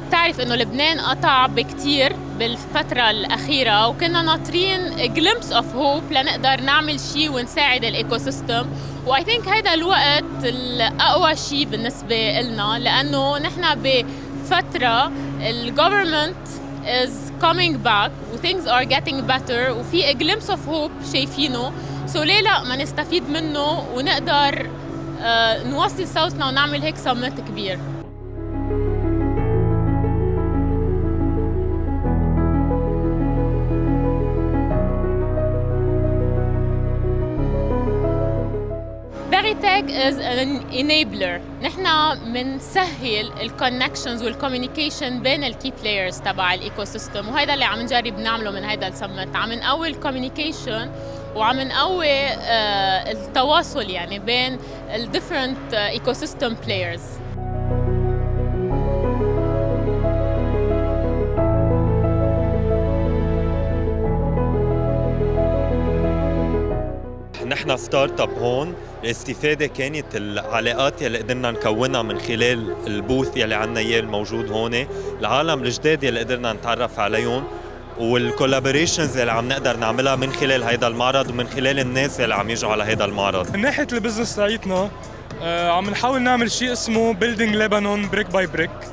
بتعرف إنه لبنان قطع بكتير بالفترة الأخيرة، وكنا ناطرين glimpse of hope لنقدر نعمل شيء ونساعد الإيكو سيستم. وآي ثينك هيدا الوقت الأقوى شيء بالنسبة لنا، لأنه نحن بفترة الجوفرمنت is coming back و things are getting better وفي a glimpse of hope شايفينه. ليه لا ما نستفيد منه ونقدر نوصل صوتنا ونعمل هيك صمت كبير. Veritech is an enabler. نحن منسهل الكونكشنز والكوميونيكيشن بين الكي بلايرز تبع الايكو سيستم، وهذا اللي عم نجرب نعمله من هذا السمت. عم نقوي الكوميونيكيشن وعم نقوي التواصل يعني بين الديفرنت ايكو سيستم بلايرز. نحن ستارت اب هون. الاستفاده كانت العلاقات يلي قدرنا نكونها من خلال البوث يلي عنا اياه الموجود هون، العالم الجداد يلي قدرنا نتعرف عليهم، والكولابوريشنز اللي عم نقدر نعملها من خلال هيدا المعرض ومن خلال الناس اللي عم يجوا على هيدا المعرض. من ناحيه البزنس تاعتنا عم نحاول نعمل شيء اسمه Building Lebanon Brick by Brick،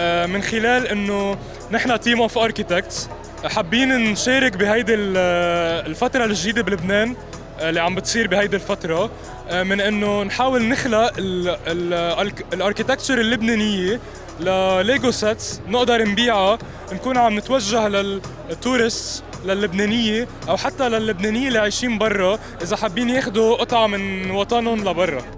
من خلال انه نحن تيم اوف اركيتكتس حابين نشارك بهيدي الفتره الجديده بلبنان اللي عم بتصير بهيدي الفترة، من انه نحاول نخلق الاركيتكتشر اللبنانية لليجو سيتس نقدر نبيعها، نكون عم نتوجه للتورست للبنانية او حتى للبنانية اللي عايشين برا اذا حابين ياخدوا قطعة من وطنهم لبرا.